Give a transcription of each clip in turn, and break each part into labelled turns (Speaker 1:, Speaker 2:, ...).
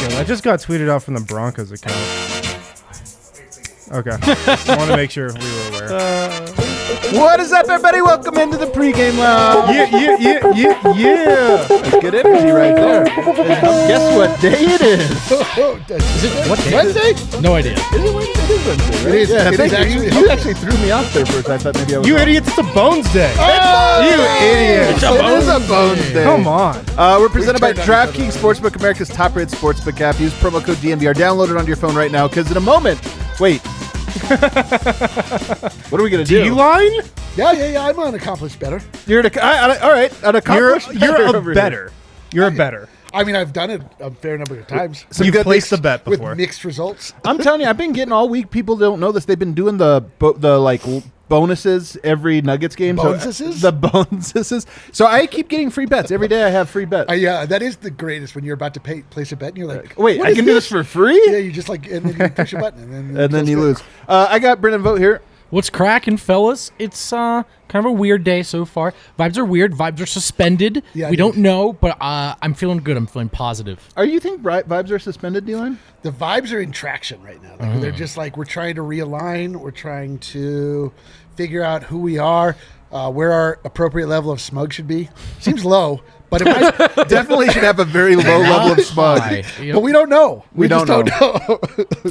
Speaker 1: good. I just got tweeted out from the Broncos account. Okay. Just want to make sure we were aware.
Speaker 2: What is up, everybody? Welcome into the pregame lounge.
Speaker 1: Yeah.
Speaker 2: That's good energy right there. Guess what day it is?
Speaker 3: Is it what day?
Speaker 2: Wednesday?
Speaker 3: No idea.
Speaker 2: Is it Wednesday? It is Wednesday, right?
Speaker 4: It is.
Speaker 2: Yeah,
Speaker 4: It is actually.
Speaker 2: you actually threw me off there first. I thought maybe I was
Speaker 1: You
Speaker 2: wrong.
Speaker 1: idiots, it's a Bones Day.
Speaker 2: Oh,
Speaker 1: You idiots.
Speaker 2: It is a Bones Day.
Speaker 1: Come on.
Speaker 2: We're presented by
Speaker 4: turned on each
Speaker 2: DraftKings Sportsbook, America's top-rated sportsbook app. Use promo code DNVR. Download it on your phone right now, because in a moment, wait. What are we going to do?
Speaker 1: D-line?
Speaker 4: Yeah. I'm an accomplished better.
Speaker 2: You're all right. An accomplished
Speaker 1: You're
Speaker 2: over
Speaker 1: a
Speaker 2: here.
Speaker 1: better. You're a better.
Speaker 4: I mean, I've done it a fair number of times
Speaker 1: You've
Speaker 2: good
Speaker 1: placed
Speaker 2: mixed-
Speaker 1: the bet
Speaker 4: with
Speaker 1: before.
Speaker 4: mixed results.
Speaker 2: I'm telling you, I've been getting all week. People don't know this. They've been doing the bonuses every Nuggets game.
Speaker 4: Bonuses?
Speaker 2: The bonuses. So I keep getting free bets. Every day I have free bets.
Speaker 4: Yeah, that is the greatest when you're about to place a bet and you're like,
Speaker 2: Wait,
Speaker 4: what
Speaker 2: I
Speaker 4: is
Speaker 2: can do this for free?
Speaker 4: Yeah, you just and then you push a button and then
Speaker 2: And then
Speaker 4: it
Speaker 2: you
Speaker 4: feels
Speaker 2: lose. I got Brennan Vogt here.
Speaker 3: What's cracking, fellas? It's kind of a weird day so far. Vibes are weird. Vibes are suspended.
Speaker 4: Yeah,
Speaker 3: we don't know, but I'm feeling good. I'm feeling positive.
Speaker 2: You think vibes are suspended, D-Line?
Speaker 4: The vibes are in traction right now. Like, they're just like, we're trying to realign. We're trying to figure out who we are, where our appropriate level of smug should be. Seems low, but it might,
Speaker 2: Definitely should have a very low level of smug.
Speaker 3: Hi.
Speaker 4: but we don't know. We
Speaker 2: don't
Speaker 4: just don't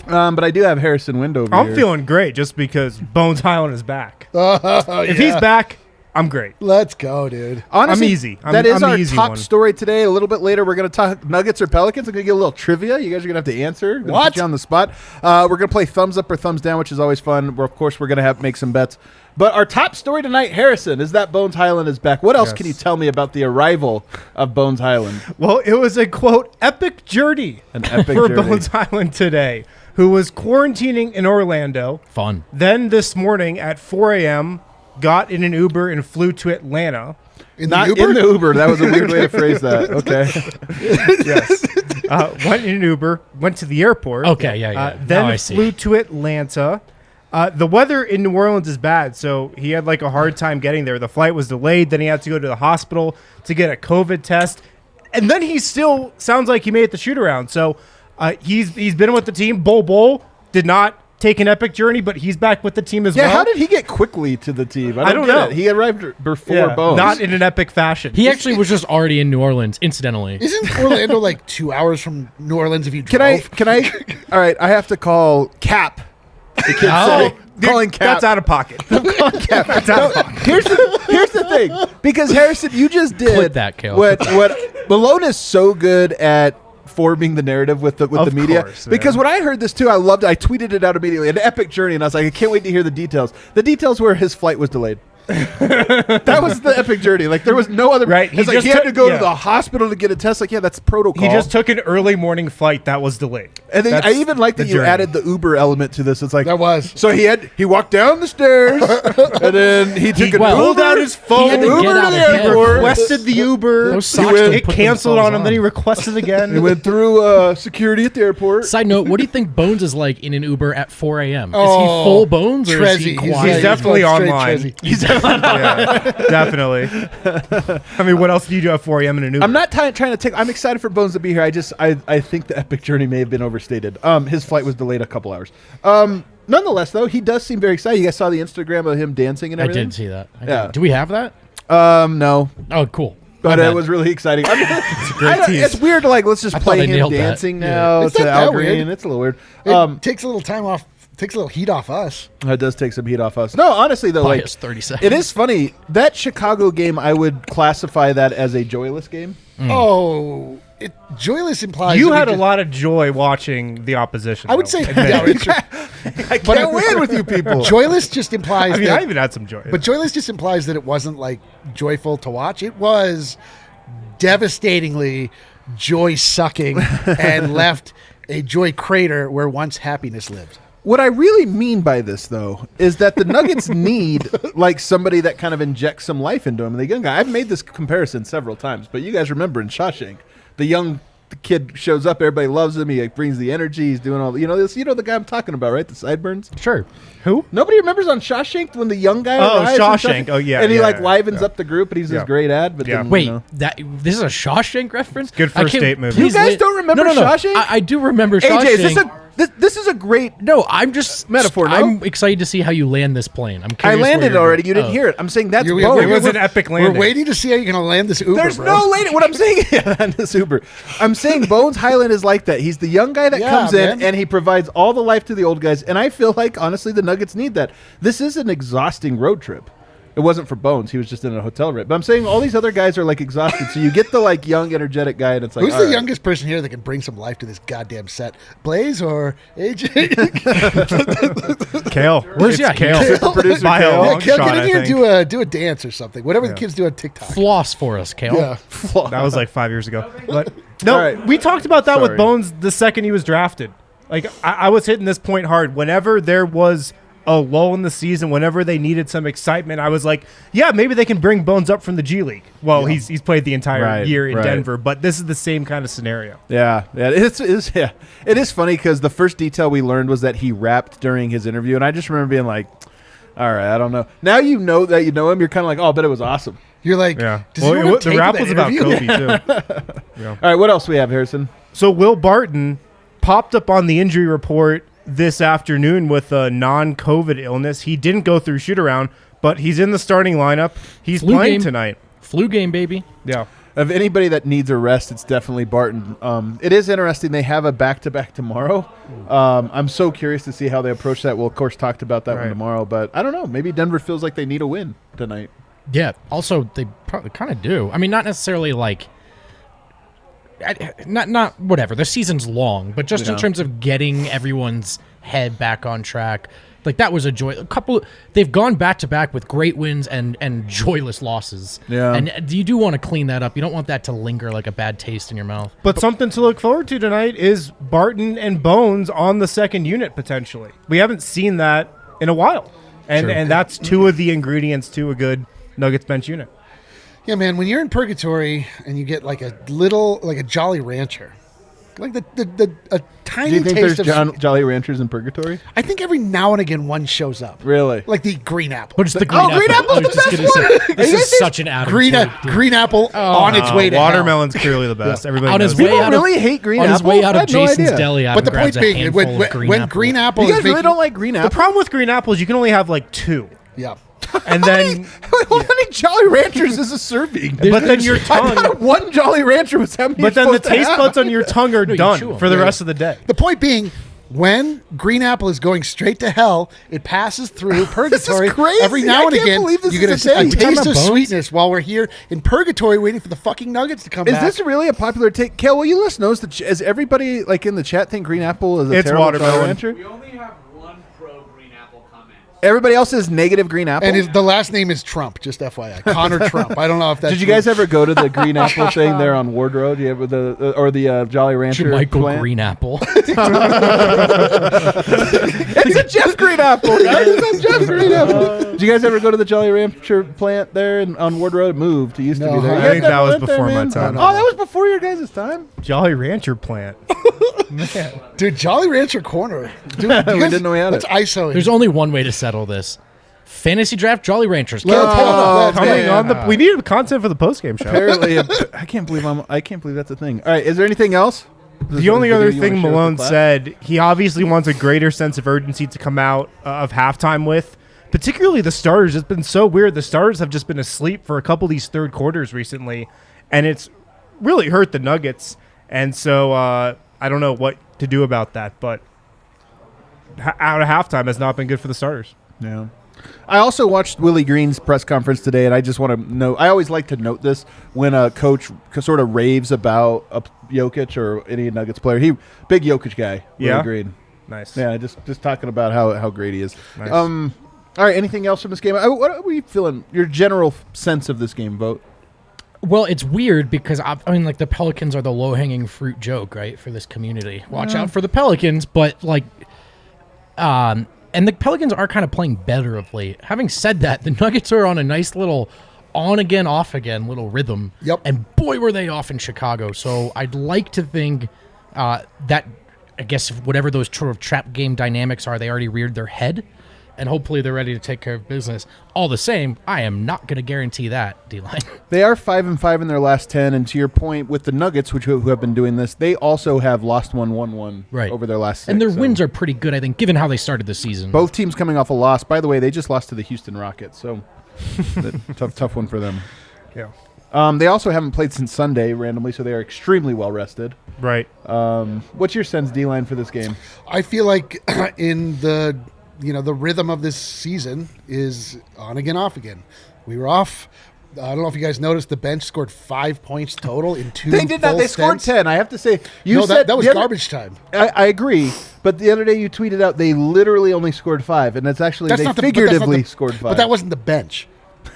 Speaker 4: know.
Speaker 2: But I do have Harrison Wind over
Speaker 1: I'm
Speaker 2: here.
Speaker 1: feeling great just because Bones Hyland is back.
Speaker 4: If
Speaker 1: If he's back, I'm great.
Speaker 4: Let's go, dude.
Speaker 2: Honestly,
Speaker 1: I'm easy.
Speaker 2: That is
Speaker 1: I'm
Speaker 2: our
Speaker 1: the easy
Speaker 2: top
Speaker 1: one.
Speaker 2: story today. A little bit later, we're going to talk Nuggets or Pelicans. I'm going to get a little trivia. You guys are going to have to answer. Gonna
Speaker 4: What?
Speaker 2: Put you on the spot. We're going to play thumbs up or thumbs down, which is always fun. Of course, we're going to make some bets. But our top story tonight, Harrison, is that Bones Hyland is back. What else
Speaker 1: Yes.
Speaker 2: can you tell me about the arrival of Bones Hyland?
Speaker 1: Well, it was a, quote, epic journey
Speaker 2: An epic
Speaker 1: for
Speaker 2: journey.
Speaker 1: Bones Hyland today, who was quarantining in Orlando.
Speaker 3: Fun.
Speaker 1: Then this morning at 4 a.m., got in an Uber and flew to Atlanta.
Speaker 2: Not in the Uber. That was a weird way to phrase that. Okay.
Speaker 1: Yes. Went in an Uber, went to the airport.
Speaker 3: Okay, yeah.
Speaker 1: Then
Speaker 3: Now I see.
Speaker 1: flew to Atlanta. The weather in New Orleans is bad, so he had like a hard time getting there. The flight was delayed. Then he had to go to the hospital to get a COVID test. And then he still sounds like he made it the shoot around. So he's been with the team. Bol did not take an epic journey, but he's back with the team as well.
Speaker 2: Yeah, how did he get quickly to the team?
Speaker 1: I don't
Speaker 2: get
Speaker 1: know.
Speaker 2: it. He arrived before
Speaker 1: Yeah,
Speaker 2: Bones.
Speaker 1: not in an epic fashion.
Speaker 3: He actually was just already in New Orleans, incidentally.
Speaker 4: Isn't Orlando like 2 hours from New Orleans if you
Speaker 2: Can
Speaker 4: drove?
Speaker 2: I? All right, I have to call Cap. The kids say. Calling Cap.
Speaker 1: That's out of pocket. That's out of pocket.
Speaker 2: Here's the thing, because Harrison, you just did
Speaker 3: Clip that, Kale.
Speaker 2: what Malone is so good at forming the narrative with the
Speaker 1: Of
Speaker 2: media.
Speaker 1: course,
Speaker 2: Because
Speaker 1: yeah.
Speaker 2: when I heard this too, I loved it. I tweeted it out immediately. An epic journey, and I was like, I can't wait to hear the details. The details were his flight was delayed. That was the epic journey. Like there was no other.
Speaker 1: Right, he
Speaker 2: It's like
Speaker 1: just
Speaker 2: he had
Speaker 1: took-
Speaker 2: to go
Speaker 1: yeah.
Speaker 2: to the hospital to get a test. Like that's protocol.
Speaker 1: He just took an early morning flight that was delayed.
Speaker 2: And then
Speaker 1: That's
Speaker 2: I even like
Speaker 1: the
Speaker 2: that you
Speaker 1: journey.
Speaker 2: added the Uber element to this. It's like
Speaker 4: That was.
Speaker 2: So he walked down the stairs and then he took an
Speaker 1: pulled
Speaker 2: Uber.
Speaker 1: out his phone.
Speaker 3: He had to
Speaker 2: Uber
Speaker 3: get
Speaker 2: to
Speaker 3: out
Speaker 2: the
Speaker 3: ahead.
Speaker 2: airport.
Speaker 1: Requested the Uber.
Speaker 3: Those socks
Speaker 2: went-
Speaker 3: don't
Speaker 1: It
Speaker 3: put
Speaker 1: canceled
Speaker 3: themselves
Speaker 1: on him. Then he requested again.
Speaker 2: He went through security at the airport.
Speaker 3: Side note, what do you think Bones is like in an Uber at 4 a.m.? Is he
Speaker 4: Oh,
Speaker 3: full Bones or is he
Speaker 4: Trezzy.
Speaker 3: quiet?
Speaker 1: He's definitely
Speaker 4: going straight
Speaker 1: online.
Speaker 4: Trezzy.
Speaker 1: Yeah, definitely. I mean, what else do you do at 4 a.m. in an Uber?
Speaker 2: I'm not trying to take. I'm excited for Bones to be here. I think the epic journey may have been overstated. His flight was delayed a couple hours. Nonetheless, though, he does seem very excited. You guys saw the Instagram of him dancing and
Speaker 3: I
Speaker 2: everything.
Speaker 3: did see that.
Speaker 2: Yeah.
Speaker 3: Do we have that?
Speaker 2: No,
Speaker 3: Oh, cool.
Speaker 2: but
Speaker 3: My
Speaker 2: it
Speaker 3: bad.
Speaker 2: was really exciting. It's
Speaker 1: great tease.
Speaker 2: It's weird to let's just
Speaker 3: I
Speaker 2: play
Speaker 3: thought I
Speaker 2: him
Speaker 3: nailed that.
Speaker 2: dancing
Speaker 3: Yeah.
Speaker 2: now
Speaker 4: It's
Speaker 2: to
Speaker 4: not
Speaker 2: Al
Speaker 4: that
Speaker 2: Green.
Speaker 4: weird.
Speaker 2: It's a little weird.
Speaker 4: It takes a little time off. Takes a little heat off us.
Speaker 2: It does take some heat off us. No, honestly though,
Speaker 3: Probably
Speaker 2: like
Speaker 3: just 30 seconds.
Speaker 2: it is funny that Chicago game. I would classify that as a joyless game.
Speaker 4: Oh, joyless implies
Speaker 1: You
Speaker 4: that we
Speaker 1: had a
Speaker 4: just-
Speaker 1: lot of joy watching the opposition.
Speaker 4: I would
Speaker 1: though.
Speaker 4: say
Speaker 1: Admit
Speaker 4: yeah,
Speaker 1: it.
Speaker 4: it's true.
Speaker 2: I can't win with you people.
Speaker 4: Joyless just implies
Speaker 1: I mean,
Speaker 4: that.
Speaker 1: I even had some joy.
Speaker 4: But joyless just implies that it wasn't like joyful to watch. It was devastatingly joy sucking and left a joy crater where once happiness lived.
Speaker 2: What I really mean by this, though, is that the Nuggets need like somebody that kind of injects some life into them. The young guy. I've made this comparison several times, but you guys remember in Shawshank, the young kid shows up, everybody loves him. He brings the energy. He's doing all the guy I'm talking about, right? The sideburns.
Speaker 3: Sure.
Speaker 1: Who?
Speaker 2: Nobody remembers on Shawshank when the young guy
Speaker 1: Oh,
Speaker 2: arrives
Speaker 1: Shawshank. Oh, yeah,
Speaker 2: and he
Speaker 1: yeah,
Speaker 2: livens
Speaker 1: yeah.
Speaker 2: up the group, and he's
Speaker 1: Yeah.
Speaker 2: this great ad. But
Speaker 1: Yeah.
Speaker 2: then,
Speaker 3: Wait, this is a Shawshank reference?
Speaker 1: Good
Speaker 3: I
Speaker 1: first
Speaker 3: can't-
Speaker 1: date movie.
Speaker 3: please
Speaker 2: You guys
Speaker 3: lay-
Speaker 2: don't remember
Speaker 3: no.
Speaker 2: Shawshank?
Speaker 3: I do remember Shawshank.
Speaker 2: AJ, this is a great.
Speaker 3: No, I'm just
Speaker 2: Metaphor, no?
Speaker 3: I'm excited to see how you land this plane. I'm
Speaker 2: I
Speaker 3: curious where
Speaker 2: landed
Speaker 3: you're
Speaker 2: already.
Speaker 3: going.
Speaker 2: You didn't
Speaker 3: Oh.
Speaker 2: hear it. I'm saying that's
Speaker 4: You're-
Speaker 2: Bones.
Speaker 1: It was an epic landing.
Speaker 4: We're waiting to see how you're going to land this Uber,
Speaker 2: There's
Speaker 4: bro.
Speaker 2: no landing. What I'm saying, this Uber. I'm saying Bones Hyland is like that. He's the young guy that
Speaker 4: Yeah,
Speaker 2: comes in
Speaker 4: man.
Speaker 2: and he provides all the life to the old guys. And I feel like, honestly, the Nuggets need that. This is an exhausting road trip. It wasn't for Bones. He was just in a hotel room. But I'm saying all these other guys are like exhausted. So you get the like young, energetic guy, and it's like,
Speaker 4: Who's
Speaker 2: all
Speaker 4: the
Speaker 2: right.
Speaker 4: youngest person here that can bring some life to this goddamn set? Blaze or AJ?
Speaker 1: Kale.
Speaker 3: Where's
Speaker 1: It's
Speaker 3: Kale?
Speaker 1: Kale?
Speaker 2: Producer
Speaker 1: By a
Speaker 2: Kale.
Speaker 1: long
Speaker 4: Kale,
Speaker 1: shot,
Speaker 4: get in
Speaker 1: I
Speaker 4: here,
Speaker 1: think.
Speaker 4: do a dance or something. Whatever the kids do on TikTok.
Speaker 3: Floss for us, Kale.
Speaker 4: Yeah.
Speaker 1: That was like 5 years ago. But no,
Speaker 2: All right.
Speaker 1: we talked about that
Speaker 2: Sorry.
Speaker 1: with Bones the second he was drafted. Like I was hitting this point hard. Whenever there was a lull in the season, whenever they needed some excitement, I was like, yeah, maybe they can bring Bones up from the G League. Well, he's played the entire
Speaker 2: Right,
Speaker 1: year in
Speaker 2: right.
Speaker 1: Denver, but this is the same kind of scenario.
Speaker 2: Yeah, it is funny because the first detail we learned was that he rapped during his interview, and I just remember being like, all right, I don't know. Now you know that you know him, you're kind of like, oh, I bet it was awesome.
Speaker 4: You're like,
Speaker 1: Yeah.
Speaker 4: does he wanna
Speaker 1: the
Speaker 4: take
Speaker 1: rap
Speaker 4: that
Speaker 1: was about
Speaker 4: interview?
Speaker 1: Kobe too.
Speaker 2: All right, what else we have, Harrison?
Speaker 1: So Will Barton popped up on the injury report this afternoon with a non-COVID illness. He didn't go through shoot-around, but he's in the starting lineup. He's
Speaker 3: Flu
Speaker 1: playing
Speaker 3: game.
Speaker 1: tonight.
Speaker 3: Flu game, baby.
Speaker 1: Yeah.
Speaker 2: Of anybody that needs a rest, it's definitely Barton. It is interesting. They have a back-to-back tomorrow. I'm so curious to see how they approach that. We'll, of course, talked about that one
Speaker 1: Right.
Speaker 2: tomorrow, but I don't know. Maybe Denver feels like they need a win tonight.
Speaker 3: Yeah. Also, they probably kind of do. I mean, not necessarily like. Not whatever. The season's long, but just in
Speaker 2: Yeah.
Speaker 3: terms of getting everyone's head back on track, like that was a joy. They've gone back to back with great wins and joyless losses.
Speaker 2: Yeah.
Speaker 3: and you do want to clean that up. You don't want that to linger like a bad taste in your mouth.
Speaker 1: But something to look forward to tonight is Barton and Bones on the second unit potentially. We haven't seen that in a while. And that's two of the ingredients to a good Nuggets bench unit.
Speaker 4: Yeah, man, when you're in purgatory and you get like a Jolly Rancher, like a
Speaker 2: Do
Speaker 4: tiny
Speaker 2: you think
Speaker 4: taste
Speaker 2: there's
Speaker 4: of.
Speaker 2: Jolly Ranchers in Purgatory?
Speaker 4: I think every now and again one shows up.
Speaker 2: Really?
Speaker 4: Like the green apple.
Speaker 3: But it's the green apple.
Speaker 2: Green Apple's
Speaker 3: I was
Speaker 2: the
Speaker 3: just
Speaker 2: best
Speaker 3: gonna
Speaker 2: one.
Speaker 3: say, this is such an Adam
Speaker 4: Green,
Speaker 3: take, dude.
Speaker 4: green apple on its way to hell.
Speaker 1: Watermelon's clearly the best. Everybody
Speaker 3: On
Speaker 1: knows
Speaker 3: his
Speaker 1: that.
Speaker 3: way
Speaker 2: People
Speaker 3: out of-
Speaker 2: really hate Green
Speaker 3: on his
Speaker 2: Apple?
Speaker 3: way out
Speaker 2: I
Speaker 3: of
Speaker 2: had no
Speaker 3: Jason's
Speaker 2: idea.
Speaker 3: Deli,
Speaker 4: But the
Speaker 3: grabs
Speaker 4: point
Speaker 3: a
Speaker 4: being,
Speaker 3: handful
Speaker 4: when
Speaker 3: of green
Speaker 4: when
Speaker 3: apple.
Speaker 4: green apple
Speaker 2: You
Speaker 4: is
Speaker 2: guys really
Speaker 4: making,
Speaker 2: don't like Green
Speaker 1: The
Speaker 2: Apple?
Speaker 1: problem with green apples, you can only have like two.
Speaker 4: yeah.
Speaker 1: And then
Speaker 2: How many Jolly Ranchers is a serving?
Speaker 1: but then your
Speaker 2: I
Speaker 1: tongue
Speaker 2: thought one Jolly Rancher was how many
Speaker 1: but
Speaker 2: you're
Speaker 1: then the
Speaker 2: supposed to
Speaker 1: taste
Speaker 2: have.
Speaker 1: buds on your tongue are
Speaker 3: you chew
Speaker 1: done
Speaker 3: 'em.
Speaker 1: for the
Speaker 4: Yeah.
Speaker 1: rest of the day.
Speaker 4: The point being, when green apple is going straight to hell, it passes through purgatory.
Speaker 2: crazy.
Speaker 4: Every now
Speaker 2: I
Speaker 4: and
Speaker 2: can't
Speaker 4: again,
Speaker 2: believe this
Speaker 4: you get
Speaker 2: is
Speaker 4: a
Speaker 2: a thing.
Speaker 4: taste
Speaker 3: Talking
Speaker 4: of
Speaker 3: about Bones?
Speaker 4: sweetness while we're here in purgatory waiting for the fucking nuggets to come
Speaker 2: Is
Speaker 4: back.
Speaker 2: this really a popular take? Kale, will you let us know? Is everybody like in the chat think Green Apple is a
Speaker 1: It's
Speaker 2: terrible
Speaker 1: watermelon.
Speaker 2: Jolly Rancher?
Speaker 5: We only have one pro Green Apple comment.
Speaker 2: Everybody else is negative Green Apple.
Speaker 4: And the last name is Trump, just FYI. Connor Trump. I don't know if that's
Speaker 2: Did you
Speaker 4: true.
Speaker 2: guys ever go to the Green Apple thing there on Ward Road? You ever the Jolly Rancher
Speaker 3: Michael
Speaker 2: plant?
Speaker 3: Green Apple.
Speaker 2: It's a Jeff Green Apple, guys. It's a Jeff Green Apple. Did you guys ever go to the Jolly Rancher plant there on Ward Road? It moved. It used to
Speaker 4: No,
Speaker 2: be there.
Speaker 4: I
Speaker 2: You
Speaker 1: think
Speaker 2: guys
Speaker 1: that
Speaker 2: never
Speaker 1: was
Speaker 2: went there,
Speaker 1: before my
Speaker 2: man?
Speaker 1: time.
Speaker 2: Oh, that was before your guys' time.
Speaker 1: Jolly Rancher plant.
Speaker 4: Dude, Jolly Rancher Corner. Dude,
Speaker 2: We didn't know we had
Speaker 4: let's
Speaker 2: it.
Speaker 4: ISO it.
Speaker 3: There's only one way to settle this. Fantasy draft Jolly Ranchers.
Speaker 4: Let's
Speaker 3: Caleb,
Speaker 4: pull it
Speaker 3: pull it
Speaker 4: up.
Speaker 3: up.
Speaker 4: Let's
Speaker 1: Coming
Speaker 4: go.
Speaker 1: on the we needed content for the postgame show.
Speaker 2: Apparently, I can't believe that's a thing. All right, is there anything else?
Speaker 1: The only other thing
Speaker 2: Malone
Speaker 1: Malone said, he obviously wants a greater sense of urgency to come out of halftime with. Particularly the starters. It's been so weird. The starters have just been asleep for a couple of these third quarters recently, and it's really hurt the Nuggets. And so I don't know what to do about that, but out of halftime has not been good for the starters.
Speaker 2: Yeah. I also watched Willie Green's press conference today, and I just want to note, I always like to note this when a coach sort of raves about a Jokic or any Nuggets player. Big Jokic guy, Willie
Speaker 1: Yeah?
Speaker 2: Green.
Speaker 1: Nice.
Speaker 2: Yeah, just talking about how great he is.
Speaker 1: Nice.
Speaker 2: All right, anything else from this game? What are we feeling? Your general sense of this game, Vogt?
Speaker 3: Well, it's weird because I mean, like the Pelicans are the low-hanging fruit joke, right, for this community. Watch out for the Pelicans, but like, and the Pelicans are kind of playing better of late. Having said that, the Nuggets are on a nice little on again, off again little rhythm.
Speaker 4: Yep.
Speaker 3: And boy, were they off in Chicago. So I'd like to think that, I guess, whatever those sort of trap game dynamics are, they already reared their head. And hopefully they're ready to take care of business. All the same, I am not going to guarantee that, D-line.
Speaker 2: They are 5-5 in their last 10, and to your point with the Nuggets, who have been doing this, they also have lost one, won one over their last 6.
Speaker 3: And their wins are pretty good, I think, given how they started the season.
Speaker 2: Both teams coming off a loss. By the way, they just lost to the Houston Rockets, so tough one for them.
Speaker 1: Yeah.
Speaker 2: They also haven't played since Sunday randomly, so they are extremely well rested.
Speaker 1: Right.
Speaker 2: What's your sense, D-line, for this game?
Speaker 4: I feel like in the rhythm of this season is on again, off again. We were off. I don't know if you guys noticed, the bench scored 5 points total in 2
Speaker 2: They did not. They scored 10. I have to say,
Speaker 4: that was garbage time.
Speaker 2: I agree, but the other day you tweeted out they literally only scored 5, and that's actually they figuratively scored 5.
Speaker 4: But that wasn't the bench.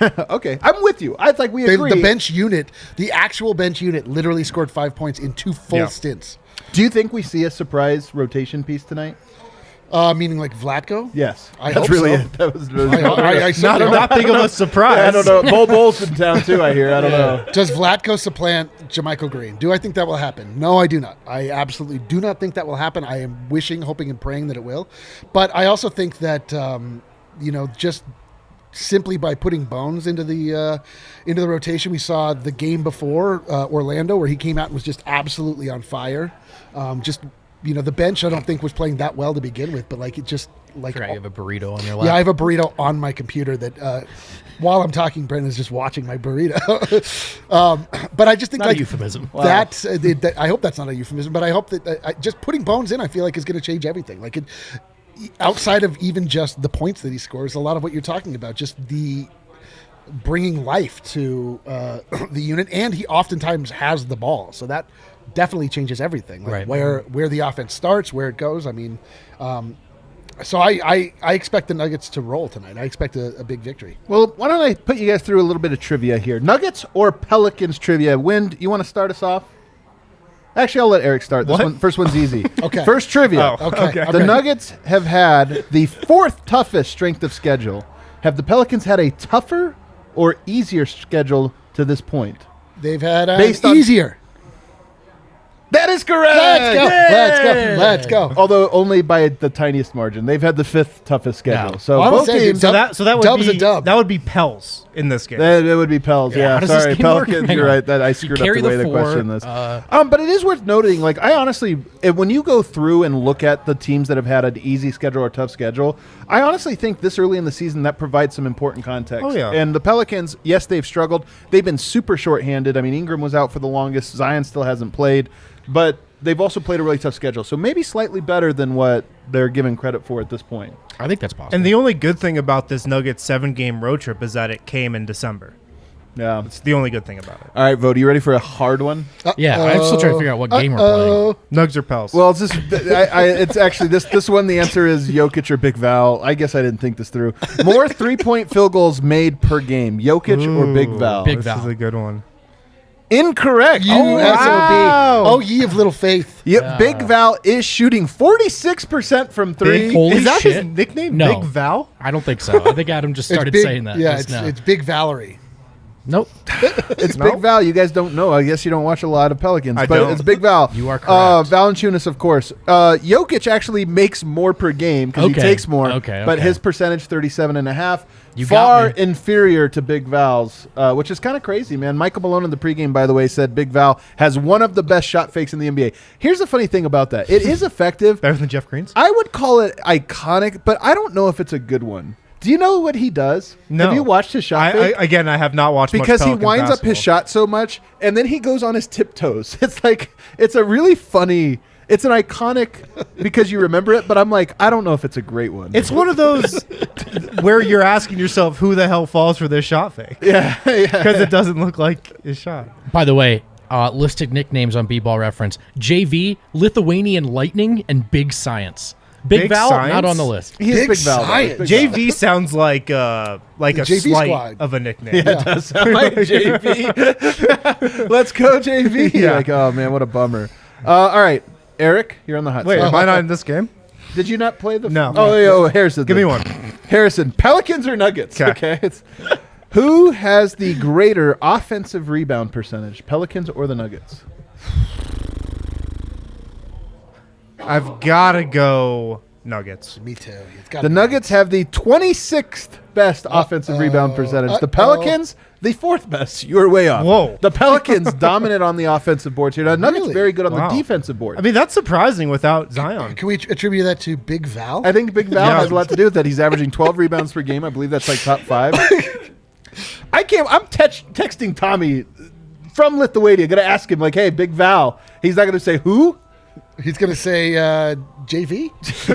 Speaker 2: Okay, I'm with you. I think we agree.
Speaker 4: The bench unit, the actual bench unit, literally scored 5 points in 2 full stints.
Speaker 2: Do you think we see a surprise rotation piece tonight?
Speaker 4: Meaning like Vlatko?
Speaker 2: Yes,
Speaker 4: I
Speaker 2: that's
Speaker 4: hope
Speaker 2: really
Speaker 4: so.
Speaker 2: it. That was
Speaker 4: I
Speaker 1: Not big of a surprise.
Speaker 2: I don't know. Bull's in town too. I hear. I don't know.
Speaker 4: Does Vlatko supplant Jermichael Green? Do I think that will happen? No, I do not. I absolutely do not think that will happen. I am wishing, hoping, and praying that it will. But I also think that just simply by putting Bones into the rotation, we saw the game before Orlando where he came out and was just absolutely on fire. The bench I don't think was playing that well to begin with, but you have
Speaker 3: a burrito on your lap.
Speaker 4: Yeah, I have a burrito on my computer that while I'm talking, Brendan's just watching my burrito. But I just think
Speaker 3: not a euphemism.
Speaker 4: That I hope that's not a euphemism, but I hope that just putting Bones in, I feel like is going to change everything. Outside of even just the points that he scores, a lot of what you're talking about, just the bringing life to the unit, and he oftentimes has the ball, so that definitely changes everything. Where the offense starts, where it goes. I mean, so I expect the Nuggets to roll tonight. I expect a big victory.
Speaker 2: Well, why don't I put you guys through a little bit of trivia here? Nuggets or Pelicans trivia? Wind, you want to start us off? Actually, I'll let Eric start. First one's easy.
Speaker 4: Okay.
Speaker 2: First trivia.
Speaker 1: Oh, okay.
Speaker 2: The Nuggets have had the 4th toughest strength of schedule. Have the Pelicans had a tougher or easier schedule to this point?
Speaker 4: They've had
Speaker 2: Based on-
Speaker 4: easier.
Speaker 2: That is correct.
Speaker 4: Let's go.
Speaker 2: Although only by the tiniest margin. They've had the 5th toughest schedule.
Speaker 3: No.
Speaker 2: So
Speaker 4: I would
Speaker 2: both
Speaker 4: say
Speaker 2: teams.
Speaker 1: So that would
Speaker 4: Dub's
Speaker 1: be
Speaker 4: a dub.
Speaker 1: That would be Pels in this game.
Speaker 2: That would be Pels.
Speaker 3: how
Speaker 2: Yeah,
Speaker 3: does this
Speaker 2: sorry,
Speaker 3: game work?
Speaker 2: Pelicans.
Speaker 3: Hang
Speaker 2: You're
Speaker 3: on.
Speaker 2: right. That I screwed up
Speaker 3: carry
Speaker 2: the way
Speaker 3: the
Speaker 2: to
Speaker 3: 4,
Speaker 2: question this. But it is worth noting. I honestly, when you go through and look at the teams that have had an easy schedule or tough schedule, I honestly think this early in the season that provides some important context.
Speaker 1: Oh, yeah.
Speaker 2: And the Pelicans, yes, they've struggled. They've been super shorthanded. I mean, Ingram was out for the longest. Zion still hasn't played, but they've also played a really tough schedule. So maybe slightly better than what they're given credit for at this point.
Speaker 3: I think that's possible.
Speaker 1: And the only good thing about this Nuggets 7-game road trip is that it came in December.
Speaker 2: Yeah.
Speaker 1: It's the only good thing about it.
Speaker 2: All right, Vogt, you ready for a hard one?
Speaker 3: yeah, I'm still trying to figure out what game we're playing.
Speaker 1: Nugs or Pels?
Speaker 2: Well, it's just it's actually this one. The answer is Jokic or Big Val. I guess I didn't think this through. More 3-point field goals made per game, Jokic or Big Val?
Speaker 3: Big
Speaker 1: this
Speaker 3: Val.
Speaker 1: is a good one.
Speaker 2: Incorrect.
Speaker 4: You SOB. Oh, ye of little faith.
Speaker 2: Yep, Big Val is shooting 46% from 3.
Speaker 3: Holy
Speaker 1: is that
Speaker 3: shit.
Speaker 1: his nickname?
Speaker 3: No.
Speaker 1: Big Val?
Speaker 3: I don't think so. I think Adam just started
Speaker 4: Big,
Speaker 3: saying that.
Speaker 4: Yeah,
Speaker 3: just now.
Speaker 4: it's Big Valerie.
Speaker 3: Nope.
Speaker 2: It's Big Val. You guys don't know. I guess you don't watch a lot of Pelicans,
Speaker 1: I
Speaker 2: but
Speaker 1: don't.
Speaker 2: it's Big Val.
Speaker 3: You are correct.
Speaker 2: Valanciunas, of course. Jokic actually makes more per game because he
Speaker 3: Okay.
Speaker 2: takes more.
Speaker 3: Okay,
Speaker 2: But
Speaker 3: okay.
Speaker 2: his percentage 37.5.
Speaker 3: You
Speaker 2: far
Speaker 3: got me.
Speaker 2: inferior to Big Val's, which is kind of crazy, man. Michael Malone in the pregame, by the way, said Big Val has one of the best shot fakes in the NBA. Here's the funny thing about that: it is effective.
Speaker 1: Better than Jeff Green's?
Speaker 2: I would call it iconic, but I don't know if it's a good one. Do you know what he does?
Speaker 1: No.
Speaker 2: Have you watched his shot fake?
Speaker 1: Again, I have not watched much
Speaker 2: Because he
Speaker 1: Pelicans
Speaker 2: winds up his
Speaker 1: basketball.
Speaker 2: shot so much, and then he goes on his tiptoes. It's a really funny. It's an iconic because you remember it, but I'm like, I don't know if it's a great one.
Speaker 1: It's one of those where you're asking yourself, who the hell falls for this shot fake?
Speaker 2: yeah.
Speaker 1: Because it doesn't look like his shot.
Speaker 3: By the way, listed nicknames on B-Ball Reference: JV, Lithuanian Lightning, and Big Science. Big Val,
Speaker 1: Science?
Speaker 3: not on the list.
Speaker 2: He's
Speaker 4: Big
Speaker 2: Big Val. though.
Speaker 4: science.
Speaker 2: He's Big Val.
Speaker 1: JV sounds like a
Speaker 4: JV
Speaker 1: slight
Speaker 4: squad.
Speaker 1: of a nickname.
Speaker 2: Yeah, it does sound like JV. Let's go, JV.
Speaker 1: Yeah.
Speaker 2: Like, oh man, what a bummer. All right, Eric, you're on the hot
Speaker 1: Wait,
Speaker 2: seat.
Speaker 1: am I not in this game?
Speaker 2: Did you not play the?
Speaker 1: No.
Speaker 2: Oh, Harrison.
Speaker 1: Give me one.
Speaker 2: Harrison, Pelicans or Nuggets?
Speaker 1: 'Kay.
Speaker 2: Okay. It's Who has the greater offensive rebound percentage, Pelicans or the Nuggets?
Speaker 1: I've got to go Nuggets.
Speaker 4: Me too. It's gotta
Speaker 2: The
Speaker 4: be
Speaker 2: Nuggets have the 26th best offensive rebound percentage. The Pelicans, the 4th best. You're way off.
Speaker 1: Whoa.
Speaker 2: The Pelicans dominant on the offensive boards here. Now, Nuggets
Speaker 4: Really?
Speaker 2: very good on
Speaker 1: Wow.
Speaker 2: the defensive board.
Speaker 1: I mean, that's surprising without Zion.
Speaker 4: Can we attribute that to Big Val?
Speaker 2: I think Big Val
Speaker 1: Yeah.
Speaker 2: has a lot to do with that. He's averaging 12 rebounds per game. I believe that's like top 5. I'm texting Tommy from Lithuania. Going to ask him, like, hey, Big Val. He's not going to say who?
Speaker 4: He's going to say JV.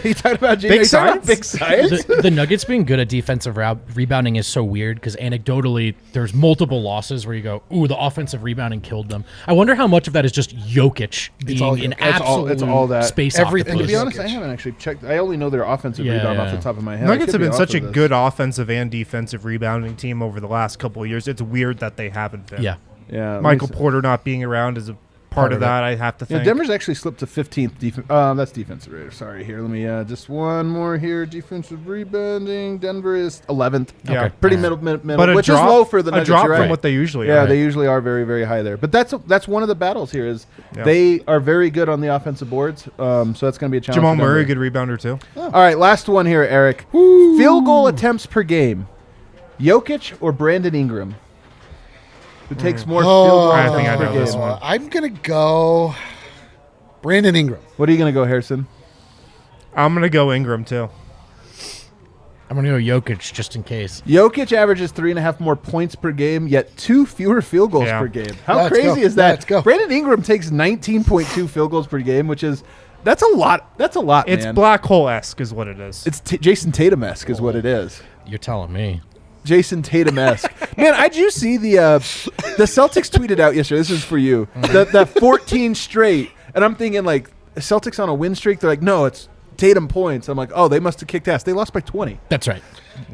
Speaker 2: Are you talking about
Speaker 1: Big
Speaker 2: Are you talking about
Speaker 1: science?
Speaker 2: Big science?
Speaker 3: The Nuggets being good at defensive rebounding is so weird because anecdotally, there's multiple losses where you go, ooh, the offensive rebounding killed them. I wonder how much of that is just Jokic being
Speaker 4: all
Speaker 3: an
Speaker 4: Jokic.
Speaker 3: absolute
Speaker 2: It's all that.
Speaker 3: space
Speaker 4: Everything
Speaker 2: And to
Speaker 3: octopus.
Speaker 2: be
Speaker 4: Jokic.
Speaker 2: honest, I haven't actually checked. I only know their offensive
Speaker 3: Yeah,
Speaker 2: rebound off
Speaker 3: yeah.
Speaker 2: the top of my head. I
Speaker 1: Nuggets
Speaker 2: could
Speaker 1: have
Speaker 2: be
Speaker 1: been
Speaker 2: off
Speaker 1: such a
Speaker 2: of this.
Speaker 1: good offensive and defensive rebounding team over the last couple of years. It's weird that they haven't been.
Speaker 3: Yeah.
Speaker 2: Yeah, let me
Speaker 1: Michael
Speaker 2: see.
Speaker 1: Porter not being around is a part of
Speaker 3: of it.
Speaker 1: that, I have to
Speaker 2: Yeah,
Speaker 1: think.
Speaker 2: Denver's actually slipped to 15th defense. That's defensive rating. Sorry, here. Let me just one more here. Defensive rebounding. Denver is 11th.
Speaker 1: Yeah.
Speaker 3: Okay.
Speaker 2: Pretty
Speaker 3: Yeah.
Speaker 2: middle,
Speaker 1: but
Speaker 2: which is low for the Nuggets.
Speaker 1: a drop
Speaker 2: You're
Speaker 1: from
Speaker 2: right.
Speaker 1: what they usually
Speaker 2: Yeah,
Speaker 1: are.
Speaker 2: they usually are very, very high there. But that's one of the battles here is
Speaker 1: Yeah.
Speaker 2: they are very good on the offensive boards. So that's going to be a challenge.
Speaker 1: Jamal
Speaker 2: for
Speaker 1: Murray,
Speaker 2: Denver.
Speaker 1: good rebounder too.
Speaker 2: All right, last one here, Eric. Field goal attempts per game. Jokic or Brandon Ingram? Who takes more field goal
Speaker 1: I
Speaker 2: attempts
Speaker 1: think I
Speaker 2: per
Speaker 1: know
Speaker 2: game?
Speaker 1: this one.
Speaker 4: I'm going to go Brandon Ingram.
Speaker 2: What are you going to go, Harrison?
Speaker 1: I'm gonna go Ingram too.
Speaker 3: I'm going to go Jokic just in case.
Speaker 2: Jokic averages 3.5 more points per game, yet 2 fewer field goals
Speaker 1: Yeah.
Speaker 2: per game. How
Speaker 4: Let's
Speaker 2: crazy
Speaker 4: go.
Speaker 2: is that?
Speaker 4: Let's go.
Speaker 2: Brandon Ingram takes 19.2 field goals per game, which is that's a lot. That's a lot,
Speaker 1: It's
Speaker 2: man.
Speaker 1: black hole esque, is what it is.
Speaker 2: It's Jason Tatum-esque is what it is.
Speaker 3: You're telling me.
Speaker 2: Jason Tatum-esque. Man, did you see the Celtics tweeted out yesterday? This is for you. The 14 straight, and I'm thinking like Celtics on a win streak. They're like, no, it's Tatum points. I'm like, oh, they must have kicked ass. They lost by 20.
Speaker 3: That's right.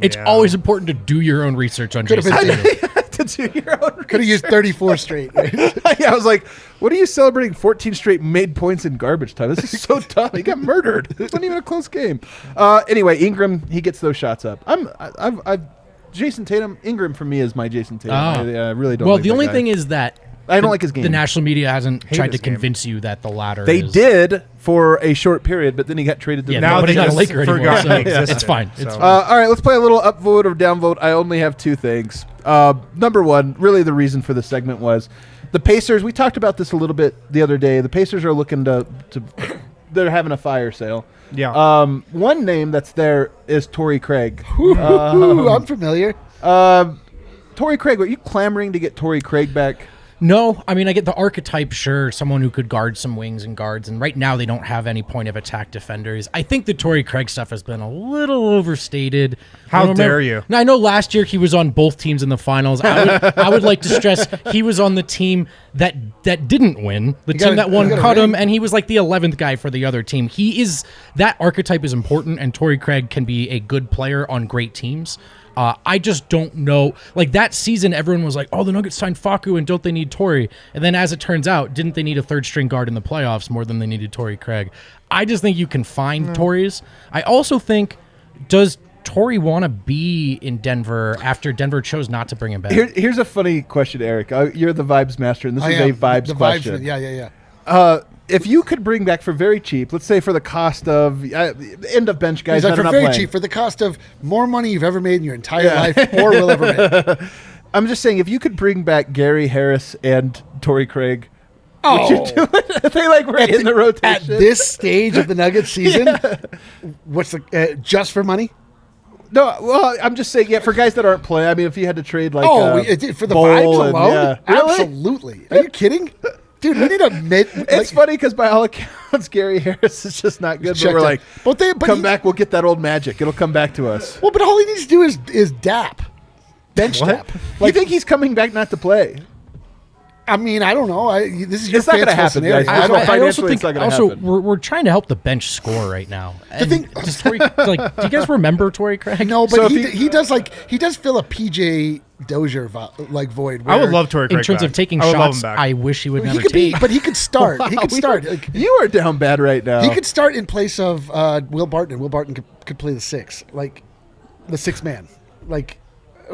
Speaker 3: It's
Speaker 1: Yeah.
Speaker 3: always important to do your own research on
Speaker 4: Could've
Speaker 3: Jason
Speaker 4: been-
Speaker 3: Tatum.
Speaker 2: To do your own
Speaker 4: Could have used 34 straight. Right?
Speaker 2: yeah, I was like, what are you celebrating 14 straight made points in garbage time? This is so dumb. He got murdered. It wasn't even a close game. Anyway, Ingram, he gets those shots up. I've Jason Tatum, Ingram for me is my Jason Tatum. I really don't
Speaker 3: Well,
Speaker 2: like
Speaker 3: the
Speaker 2: that
Speaker 3: only
Speaker 2: guy.
Speaker 3: thing is that
Speaker 2: I don't like his game.
Speaker 3: the national media hasn't
Speaker 1: Hate
Speaker 3: tried to
Speaker 1: his game.
Speaker 3: convince you that the latter
Speaker 2: They
Speaker 3: is.
Speaker 2: did for a short period, but then he got traded to
Speaker 3: Yeah,
Speaker 2: the
Speaker 1: Now
Speaker 3: nobody's
Speaker 1: they
Speaker 3: not a
Speaker 1: just
Speaker 3: Laker anymore,
Speaker 1: forgot
Speaker 3: so
Speaker 1: he existed,
Speaker 3: it's fine. It's
Speaker 1: so.
Speaker 3: fine.
Speaker 2: all right, let's play a little upvote or downvote. I only have 2 things. Number one, really the reason for the segment was the Pacers. We talked about this a little bit the other day. The Pacers are looking to they're having a fire sale.
Speaker 1: Yeah.
Speaker 2: One name that's there is Torrey Craig.
Speaker 4: Ooh, I'm familiar.
Speaker 2: Torrey Craig, were you clamoring to get Torrey Craig back?
Speaker 3: No, I mean, I get the archetype, sure, someone who could guard some wings and guards, and right now they don't have any point of attack defenders. I think the Torrey Craig stuff has been a little overstated.
Speaker 1: How
Speaker 3: I don't
Speaker 1: dare
Speaker 3: remember-
Speaker 1: you.
Speaker 3: Now, I know last year he was on both teams in the finals. I would like to stress he was on the team that didn't win, the team that won
Speaker 4: you gotta
Speaker 3: cut him,
Speaker 4: ring.
Speaker 3: and he was like the 11th guy for the other team. That archetype is important, and Torrey Craig can be a good player on great teams. I just don't know. Like that season, everyone was like, "Oh, the Nuggets signed Facu, and don't they need Torrey?" And then, as it turns out, didn't they need a third string guard in the playoffs more than they needed Torrey Craig? I just think you can find Torreys. I also think, does Torrey want to be in Denver after Denver chose not to bring him back?
Speaker 2: Here's a funny question, Eric. You're the vibes master, and this is a vibes
Speaker 4: the
Speaker 2: question.
Speaker 4: Vibes, yeah.
Speaker 2: If you could bring back for very cheap, let's say for the cost of end of bench guys
Speaker 4: He's like,
Speaker 2: that are
Speaker 4: for
Speaker 2: not
Speaker 4: very
Speaker 2: playing.
Speaker 4: cheap, for the cost of more money you've ever made in your entire life or will ever make.
Speaker 2: I'm just saying, if you could bring back Gary Harris and Torrey Craig,
Speaker 4: Oh,
Speaker 2: they like were in the rotation.
Speaker 4: at this stage of the Nuggets season, what's the just for money?
Speaker 2: No, well, I'm just saying, yeah, for guys that aren't playing. I mean, if you had to trade like,
Speaker 4: For the
Speaker 2: Bowl
Speaker 4: vibes
Speaker 2: and-
Speaker 4: alone,
Speaker 2: yeah. Really?
Speaker 4: absolutely. Are you kidding, dude? We need a mid.
Speaker 2: It's funny because by all accounts, Gary Harris is just not good. But
Speaker 4: checked
Speaker 2: we're
Speaker 4: out.
Speaker 2: like,
Speaker 4: But
Speaker 2: come
Speaker 4: he-
Speaker 2: back, we'll get that old magic. It'll come back to us.
Speaker 4: Well, but all he needs to do is dap, bench
Speaker 2: What?
Speaker 4: dap.
Speaker 2: You think he's coming back not to play?
Speaker 4: I mean, I don't know. This is your
Speaker 2: It's not gonna
Speaker 4: fanciful
Speaker 2: happen,
Speaker 4: scenario.
Speaker 2: guys.
Speaker 3: I also
Speaker 2: Financially,
Speaker 3: think
Speaker 2: it's not gonna happen.
Speaker 3: we're trying to help the bench score right now. And
Speaker 4: thing-
Speaker 3: does Torrey, like, do you guys remember Torrey Craig?
Speaker 4: No, but
Speaker 2: So if
Speaker 4: he does fill a PJ Dozier void.
Speaker 1: I would
Speaker 4: where
Speaker 1: love Torrey Craig
Speaker 3: In terms
Speaker 1: back.
Speaker 3: of taking
Speaker 1: I would love him
Speaker 3: shots,
Speaker 1: back.
Speaker 3: I wish he would
Speaker 4: he
Speaker 3: never
Speaker 4: could be,
Speaker 3: take.
Speaker 4: but he could start. He could start. Like,
Speaker 2: You are down bad right now.
Speaker 4: he could start in place of Will Barton, and Will Barton could play the 6, like the 6 man, like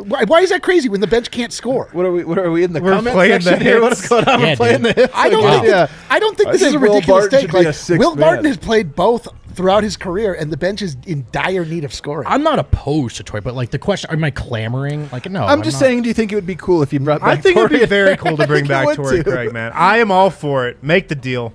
Speaker 4: Why is that crazy when the bench can't score?
Speaker 2: What are we in the
Speaker 1: We're
Speaker 2: comment
Speaker 1: playing the
Speaker 2: section here? What is
Speaker 1: hits.
Speaker 2: going on?
Speaker 3: Yeah,
Speaker 2: We're playing
Speaker 3: dude.
Speaker 2: the hits.
Speaker 4: I don't
Speaker 2: again.
Speaker 4: think I don't think
Speaker 2: I
Speaker 4: this is a
Speaker 2: think Will
Speaker 4: ridiculous
Speaker 2: Barton
Speaker 4: take.
Speaker 2: should be a
Speaker 4: Like
Speaker 2: sixth
Speaker 4: Will Barton
Speaker 2: man.
Speaker 4: has played both throughout his career, and the bench is in dire need of scoring.
Speaker 3: I'm not opposed to Tory, but like the question, am I clamoring? Like, no.
Speaker 2: I'm just
Speaker 3: not.
Speaker 2: saying, do you think it would be cool if you brought back
Speaker 1: I think it'd be
Speaker 2: Torrey?
Speaker 1: very cool to bring
Speaker 2: I think
Speaker 1: back
Speaker 2: you would
Speaker 1: Torrey
Speaker 2: too.
Speaker 1: Craig, man. I am all for it. Make the deal.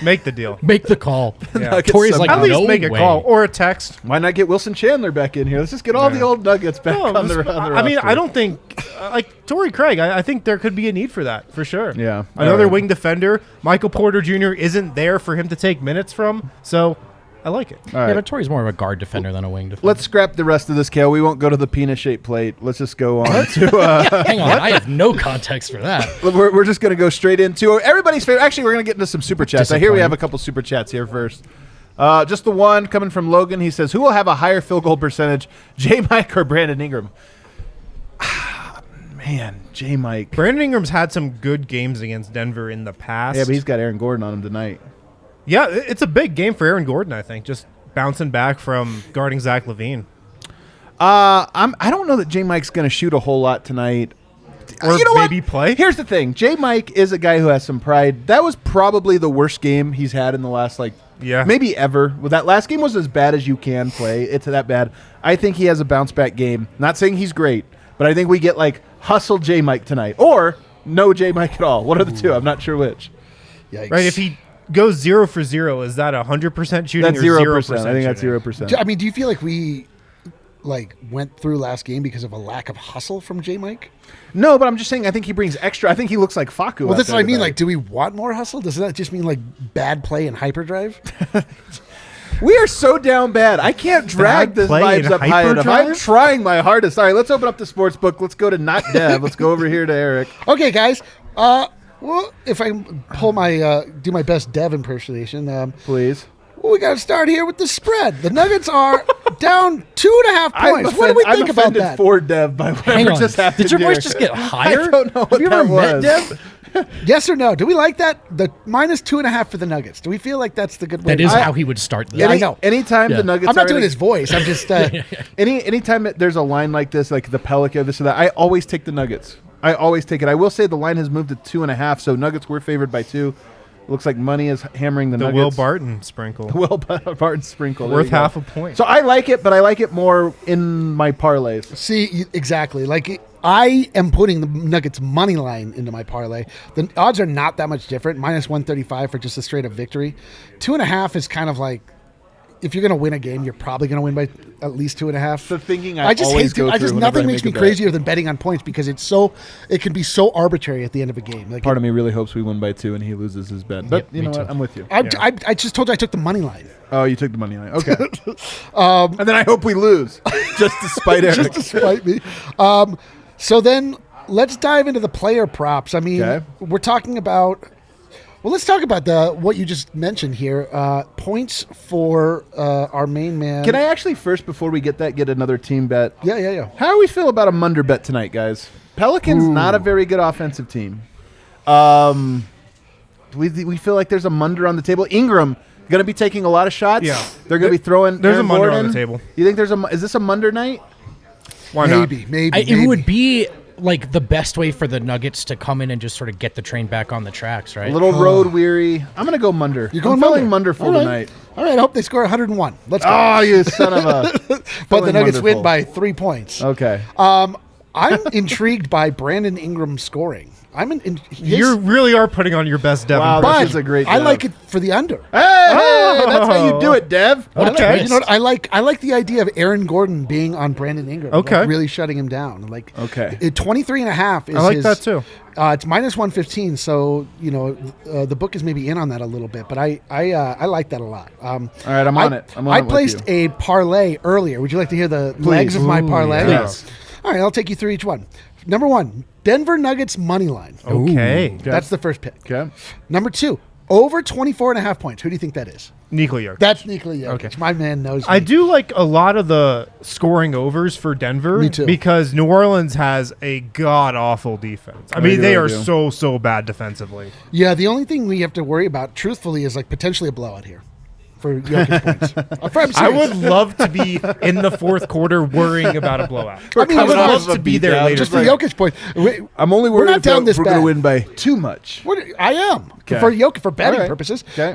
Speaker 1: Make the deal.
Speaker 3: Make the call.
Speaker 1: Yeah.
Speaker 2: Nuggets
Speaker 3: Tory's
Speaker 2: somehow.
Speaker 3: like,
Speaker 1: At least
Speaker 3: no
Speaker 1: make a
Speaker 3: way.
Speaker 1: call or a text.
Speaker 2: Why not get Wilson Chandler back in here? Let's just get all the old Nuggets back
Speaker 1: No,
Speaker 2: on the
Speaker 1: I mean,
Speaker 2: roster.
Speaker 1: I don't think like Torrey Craig. I think there could be a need for that for sure.
Speaker 2: Yeah.
Speaker 1: another
Speaker 2: All right.
Speaker 1: wing defender. Michael Porter Jr. isn't there for him to take minutes from, so I like it.
Speaker 2: All
Speaker 3: Yeah,
Speaker 2: right.
Speaker 3: but Tory's more of a guard defender than a wing defender.
Speaker 2: Let's scrap the rest of this, Kale. We won't go to the penis-shaped plate. Let's just go on to...
Speaker 3: Hang on, I have no context for that.
Speaker 2: we're just going to go straight into everybody's favorite. Actually, we're going to get into some super chats. I hear we
Speaker 3: Disappointing.
Speaker 2: have a couple super chats here first. Just the one coming from Logan. He says, who will have a higher field goal percentage, J. Mike or Brandon Ingram? Man, J. Mike.
Speaker 1: Brandon Ingram's had some good games against Denver in the past.
Speaker 2: Yeah, but he's got Aaron Gordon on him tonight.
Speaker 1: Yeah, it's a big game for Aaron Gordon, I think, just bouncing back from guarding Zach LaVine.
Speaker 2: I don't know that J. Mike's going to shoot a whole lot tonight.
Speaker 1: Or
Speaker 2: You know what?
Speaker 1: maybe play.
Speaker 2: Here's the thing. J. Mike is a guy who has some pride. That was probably the worst game he's had in the last, maybe ever. Well, that last game was as bad as you can play. It's that bad. I think he has a bounce-back game. Not saying he's great, but I think we get, hustle J. Mike tonight. Or no J. Mike at all. One of the two. I'm not sure which.
Speaker 4: Yikes.
Speaker 1: Right, if he goes 0 for 0, is that 100% shooting
Speaker 2: That's
Speaker 1: or
Speaker 2: 0%.
Speaker 1: 0%?
Speaker 2: I think that's
Speaker 1: shooting?
Speaker 2: 0%.
Speaker 4: I mean, do you feel like we went through last game because of a lack of hustle from J. Mike?
Speaker 2: No, but I'm just saying I think he brings extra. I think he looks like Facu.
Speaker 4: Well,
Speaker 2: out
Speaker 4: that's
Speaker 2: there
Speaker 4: what I mean.
Speaker 2: tonight.
Speaker 4: Do we want more hustle? Does that just mean bad play and hyperdrive?
Speaker 2: We are so down bad. I can't drag
Speaker 1: Bad
Speaker 2: this
Speaker 1: play
Speaker 2: vibes
Speaker 1: in
Speaker 2: up high enough. I'm
Speaker 1: hyperdrive?
Speaker 2: trying my hardest. All right, let's open up the sports book. Let's go to not Dev. Let's go over here to Eric.
Speaker 4: Okay, guys. Well, if I pull my do my best Dev impersonation,
Speaker 2: Please.
Speaker 4: well, we got to start here with the spread. The Nuggets are down 2.5 points. What do we think about that?
Speaker 2: for Dev by whatever
Speaker 3: Hang on.
Speaker 2: just happened
Speaker 3: Did your
Speaker 2: here.
Speaker 3: voice just get higher?
Speaker 2: I don't know what
Speaker 3: Have you
Speaker 2: that
Speaker 3: ever met
Speaker 2: was.
Speaker 3: Dev?
Speaker 4: Yes or no? Do we like that? The minus 2.5 for the Nuggets. Do we feel like that's the good way?
Speaker 3: That is
Speaker 4: to-
Speaker 3: how he would start this.
Speaker 4: Yeah, I know.
Speaker 2: Anytime
Speaker 3: Yeah.
Speaker 2: the Nuggets
Speaker 4: I'm not
Speaker 2: are
Speaker 4: doing
Speaker 2: in
Speaker 4: his voice. I'm just.
Speaker 2: anytime there's a line like this, like the Pelican, this or that, I always take the Nuggets. I always take it. I will say the line has moved to 2.5, so Nuggets were favored by 2. Looks like money is hammering the
Speaker 1: The
Speaker 2: Nuggets.
Speaker 1: Will Barton sprinkle.
Speaker 2: Will Barton sprinkle. There
Speaker 1: Worth
Speaker 2: you go.
Speaker 1: half a point.
Speaker 2: So I like it, but I like it more in my parlays.
Speaker 4: See, exactly. I am putting the Nuggets money line into my parlay. The odds are not that much different. Minus 135 for just a straight up victory. 2.5 is kind of like, if you're going to win a game, you're probably going to win by at least 2.5.
Speaker 2: The thinking I
Speaker 4: just
Speaker 2: always
Speaker 4: hate
Speaker 2: go
Speaker 4: to. I
Speaker 2: through
Speaker 4: just
Speaker 2: whenever
Speaker 4: nothing
Speaker 2: I
Speaker 4: makes
Speaker 2: make
Speaker 4: me
Speaker 2: a bet.
Speaker 4: crazier than betting on points because it can be so arbitrary at the end of a game.
Speaker 2: Part of me really hopes we win by 2 and he loses his bet. But
Speaker 3: Yep,
Speaker 2: you know
Speaker 3: me
Speaker 2: what?
Speaker 3: too.
Speaker 2: I'm with you.
Speaker 4: I just told you I took the money line.
Speaker 2: Oh, you took the money line. Okay. And then I hope we lose, just to spite Eric.
Speaker 4: Just to spite me. So then let's dive into the player props. I mean,
Speaker 2: Okay.
Speaker 4: we're talking about. Well, let's talk about what you just mentioned here. Points for our main man.
Speaker 2: Can I actually first, before we get another team bet?
Speaker 4: Yeah.
Speaker 2: How do we feel about a Munder bet tonight, guys? Pelicans, not a very good offensive team. We feel like there's a Munder on the table. Ingram going to be taking a lot of shots.
Speaker 1: Yeah.
Speaker 2: They're going to be throwing.
Speaker 1: There's a
Speaker 2: Aaron
Speaker 1: Munder on
Speaker 2: Gordon.
Speaker 1: the table.
Speaker 2: You think is this a Munder night?
Speaker 1: Why not?
Speaker 4: Maybe.
Speaker 3: It would be like the best way for the Nuggets to come in and just sort of get the train back on the tracks, right?
Speaker 2: A little road weary. I'm going to go Munder.
Speaker 4: You're going
Speaker 2: I'm feeling Munder full
Speaker 4: All right.
Speaker 2: tonight.
Speaker 4: All right. I hope they score 101. Let's go.
Speaker 2: Oh, you son of a!
Speaker 4: but the
Speaker 2: feeling
Speaker 4: Nuggets
Speaker 2: wonderful.
Speaker 4: win by 3 points.
Speaker 2: Okay.
Speaker 4: I'm intrigued by Brandon Ingram scoring.
Speaker 1: You really are putting on your best Devin.
Speaker 2: Wow,
Speaker 1: impression.
Speaker 2: this is a great
Speaker 4: I
Speaker 2: job.
Speaker 4: like it for the under.
Speaker 2: Hey, that's how you do it, Dev.
Speaker 3: What a
Speaker 4: I like,
Speaker 3: twist.
Speaker 4: you know what, I like the idea of Aaron Gordon being on Brandon Ingram.
Speaker 1: Okay.
Speaker 4: Really shutting him down.
Speaker 2: Okay.
Speaker 4: 23.5 is
Speaker 1: I like
Speaker 4: his,
Speaker 1: that too.
Speaker 4: It's minus 115, so the book is maybe in on that a little bit, but I like that a lot. All
Speaker 2: right, I'm on it. I'm on
Speaker 4: I
Speaker 2: it with
Speaker 4: placed
Speaker 2: you.
Speaker 4: a parlay earlier. Would you like to hear the legs of my parlay?
Speaker 1: yeah.
Speaker 2: Please.
Speaker 4: All right, I'll take you through each one. Number 1, Denver Nuggets money line.
Speaker 1: Okay.
Speaker 4: That's the first pick.
Speaker 2: Okay.
Speaker 4: Number 2, over 24.5 points. Who do you think that is?
Speaker 1: Nikola Jokic.
Speaker 4: That's Nikola Jokic.
Speaker 1: Okay.
Speaker 4: My man knows
Speaker 1: I
Speaker 4: me.
Speaker 1: do like a lot of the scoring overs for Denver.
Speaker 4: Me too.
Speaker 1: Because New Orleans has a god awful defense. I mean,
Speaker 2: They
Speaker 1: they are
Speaker 2: really do.
Speaker 1: so bad defensively.
Speaker 4: Yeah, the only thing we have to worry about, truthfully, is potentially a blowout here. for Jokic points. I'm
Speaker 1: I
Speaker 4: serious.
Speaker 1: would love to be in the fourth quarter worrying about a blowout.
Speaker 4: I mean,
Speaker 1: I would
Speaker 4: coming off
Speaker 1: love to be there later.
Speaker 4: just for Jokic points.
Speaker 2: I'm only
Speaker 4: We're
Speaker 2: worried
Speaker 4: not down
Speaker 2: if
Speaker 4: this
Speaker 2: we're going
Speaker 4: bad.
Speaker 2: to win by too much.
Speaker 4: I am
Speaker 2: Okay.
Speaker 4: for Jokic for betting
Speaker 2: All right.
Speaker 4: purposes.
Speaker 2: Okay.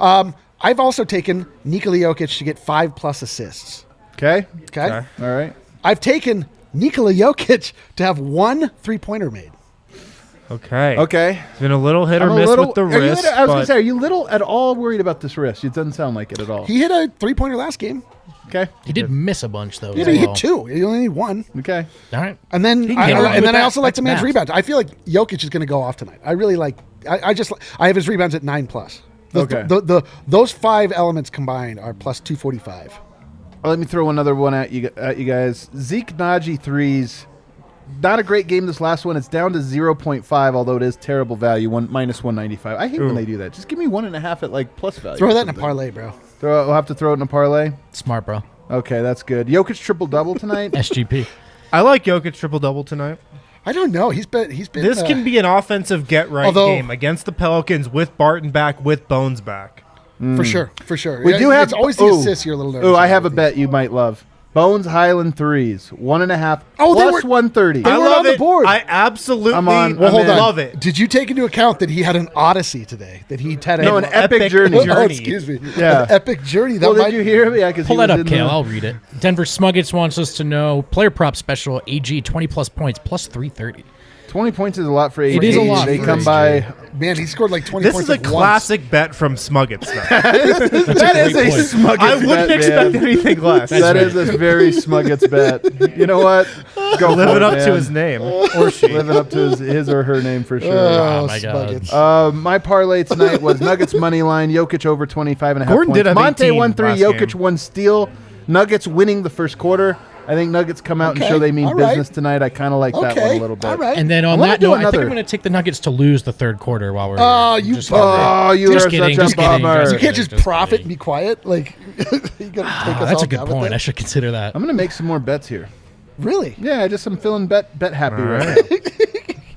Speaker 4: I've also taken Nikola Jokic to get 5+ assists.
Speaker 2: Okay.
Speaker 4: Okay.
Speaker 2: All right.
Speaker 4: I've taken Nikola Jokic to have 1 3-pointer made.
Speaker 1: Okay.
Speaker 2: Okay.
Speaker 1: It's been a little hit or
Speaker 2: I'm a
Speaker 1: miss
Speaker 2: little-
Speaker 1: with the
Speaker 2: are you
Speaker 1: wrist.
Speaker 2: I was going
Speaker 1: but
Speaker 2: to say, are you little at all worried about this wrist? It doesn't sound like it at all.
Speaker 4: He hit a 3-pointer last game.
Speaker 2: Okay.
Speaker 3: He did miss a bunch though.
Speaker 4: He
Speaker 3: as
Speaker 4: hit
Speaker 3: well.
Speaker 4: 2. He only need 1.
Speaker 2: Okay.
Speaker 3: All right.
Speaker 4: And then
Speaker 3: can
Speaker 4: I,
Speaker 3: get away
Speaker 4: and
Speaker 3: with
Speaker 4: then I
Speaker 3: that.
Speaker 4: also like
Speaker 3: That's
Speaker 4: the man's
Speaker 3: math.
Speaker 4: rebounds. I feel like Jokic is going to go off tonight. I really like. I have his rebounds at 9+.
Speaker 2: Okay.
Speaker 4: Those 5 elements combined are plus 245.
Speaker 2: Well, let me throw another one at you guys. Zeke Naji threes. Not a great game this last one. It's down to 0.5, although it is terrible value. Minus 195. I hate when they do that. Just give me 1.5 at like plus value.
Speaker 4: Throw
Speaker 2: or
Speaker 4: that in a
Speaker 2: something.
Speaker 4: parlay, bro.
Speaker 2: We'll have to throw it in a parlay.
Speaker 3: Smart, bro.
Speaker 2: Okay, that's good. Jokic triple double tonight.
Speaker 3: SGP.
Speaker 1: I like Jokic triple-double tonight.
Speaker 4: I don't know. He's been.
Speaker 1: This can be an offensive get-right
Speaker 4: Although-
Speaker 1: game against the Pelicans with Barton back, with Bones back.
Speaker 4: for sure. For sure.
Speaker 2: We do have
Speaker 4: It's always the assists you're a little nervous.
Speaker 2: Oh, I have a
Speaker 4: about.
Speaker 2: bet you might love. Bones Hyland threes, 1.5
Speaker 4: Oh, they
Speaker 2: plus
Speaker 4: were-
Speaker 2: 130.
Speaker 1: I
Speaker 4: were
Speaker 1: love
Speaker 4: on the
Speaker 1: it.
Speaker 4: board.
Speaker 1: I absolutely
Speaker 2: I'm on-
Speaker 4: Well, hold on.
Speaker 1: love it.
Speaker 4: Did you take into account that he had an odyssey today? That he had
Speaker 2: No, an epic journey.
Speaker 4: Oh,
Speaker 1: journey.
Speaker 4: excuse me.
Speaker 2: Yeah.
Speaker 4: An epic journey. That
Speaker 2: Well,
Speaker 4: might.
Speaker 2: did you hear? Yeah, because
Speaker 3: Pull that up, Kale. I'll read it. Denver Smuggets wants us to know player prop special AG 20+ points plus 330.
Speaker 2: 20 points is a lot for AG.
Speaker 3: It is a lot
Speaker 2: They
Speaker 3: for
Speaker 2: come
Speaker 3: AG.
Speaker 2: by.
Speaker 4: Man, he scored like 20
Speaker 1: This
Speaker 4: points
Speaker 1: is a
Speaker 4: at once.
Speaker 1: classic bet from Smuggets. though.
Speaker 2: That is
Speaker 3: great
Speaker 2: a
Speaker 3: point.
Speaker 2: Smuggets
Speaker 1: I wouldn't
Speaker 2: bet,
Speaker 1: expect
Speaker 2: man.
Speaker 1: anything less.
Speaker 2: That is a very Smuggets bet. You know what? Go
Speaker 1: Live
Speaker 2: for
Speaker 1: it up
Speaker 2: man.
Speaker 1: to his name. Or she.
Speaker 2: Live it up to his or her name for sure.
Speaker 4: Oh,
Speaker 3: my God.
Speaker 4: Smuggets.
Speaker 2: My parlay tonight was Nuggets money line, Jokic over 25.5
Speaker 1: Gordon
Speaker 2: points.
Speaker 1: did have
Speaker 2: Monte
Speaker 1: 18
Speaker 2: won 3,
Speaker 1: last
Speaker 2: Jokic
Speaker 1: game.
Speaker 2: 1 steal. Nuggets winning the first quarter. I think Nuggets come out and
Speaker 4: Okay,
Speaker 2: show they mean
Speaker 4: all right.
Speaker 2: business tonight. I kind of like that one
Speaker 4: Okay,
Speaker 2: a little bit.
Speaker 4: all right.
Speaker 3: And then on
Speaker 2: wanna
Speaker 3: that
Speaker 2: do
Speaker 3: note, I think
Speaker 2: another.
Speaker 3: I'm going to take the Nuggets to lose the third quarter while we're
Speaker 4: Oh,
Speaker 3: here.
Speaker 4: you
Speaker 3: Just-
Speaker 2: Oh, you
Speaker 3: Just
Speaker 2: are
Speaker 3: kidding,
Speaker 2: such
Speaker 3: just
Speaker 2: a
Speaker 3: kidding,
Speaker 2: bummer.
Speaker 3: just
Speaker 4: You can't just
Speaker 3: Just
Speaker 4: profit
Speaker 3: kidding.
Speaker 4: and be quiet. Like, you gotta take us
Speaker 3: That's
Speaker 4: all
Speaker 3: a good
Speaker 4: down with
Speaker 3: point.
Speaker 4: that?
Speaker 3: I should consider that.
Speaker 2: I'm going to make some more bets here.
Speaker 4: Really?
Speaker 2: Yeah, I'm feeling bet happy
Speaker 1: All
Speaker 2: right
Speaker 1: right.
Speaker 2: now.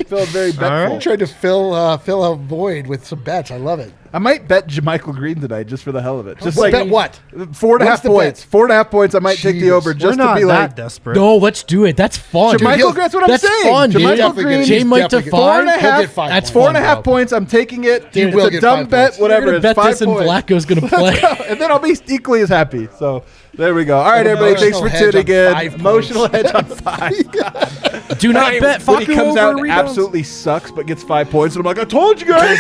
Speaker 2: Feeling very betful.
Speaker 1: right.
Speaker 4: I'm trying to fill a void with some bets. I love it.
Speaker 2: I might bet Jermichael Green tonight just for the hell of it. Just
Speaker 4: What-
Speaker 2: like
Speaker 4: bet what?
Speaker 2: 4.5
Speaker 4: What's the
Speaker 2: points.
Speaker 4: bet?
Speaker 2: 4.5 points. I might take the
Speaker 4: Jesus.
Speaker 2: over
Speaker 1: We're
Speaker 2: just
Speaker 1: not
Speaker 2: to be
Speaker 1: that
Speaker 2: like.
Speaker 1: desperate.
Speaker 3: No, let's do it. That's fun.
Speaker 2: Jermichael, that's what I'm
Speaker 3: That's
Speaker 2: saying.
Speaker 3: fun, dude.
Speaker 2: Jermichael
Speaker 4: Definitely
Speaker 2: Green.
Speaker 4: get-
Speaker 3: Jay Mike to
Speaker 4: definitely get-
Speaker 3: 5.
Speaker 4: He'll get 5
Speaker 3: That's
Speaker 4: points.
Speaker 2: 4.5
Speaker 3: bro.
Speaker 2: points. I'm taking it.
Speaker 4: He
Speaker 2: it's
Speaker 4: will
Speaker 2: a
Speaker 4: get
Speaker 2: dumb
Speaker 4: 5
Speaker 2: bet.
Speaker 4: points.
Speaker 3: We're
Speaker 2: Whatever.
Speaker 3: gonna
Speaker 2: It's
Speaker 3: bet
Speaker 2: 5
Speaker 3: this and
Speaker 2: points.
Speaker 3: Flacco's going to play.
Speaker 2: And then I'll be equally as happy. So there we go. All right, everybody. Thanks for
Speaker 4: Emotional hedge
Speaker 2: tuning
Speaker 4: on
Speaker 2: in.
Speaker 4: 5
Speaker 2: Emotional
Speaker 4: points.
Speaker 2: hedge on 5.
Speaker 3: Do not bet
Speaker 2: when he
Speaker 3: Flacco
Speaker 2: comes
Speaker 3: over
Speaker 2: out and
Speaker 3: rebounds.
Speaker 2: absolutely sucks but gets 5 points, and I'm like, I told you guys.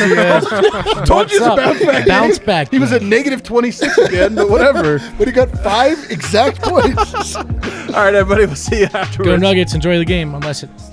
Speaker 2: Told you it's a
Speaker 3: up?
Speaker 2: bounce back.
Speaker 3: Bounce
Speaker 2: game.
Speaker 3: back
Speaker 2: He was
Speaker 3: game.
Speaker 2: at negative 26 again, but whatever.
Speaker 4: But he got 5 exact points.
Speaker 2: All right, everybody. We'll see you afterwards.
Speaker 3: Go Nuggets. Enjoy the game unless it's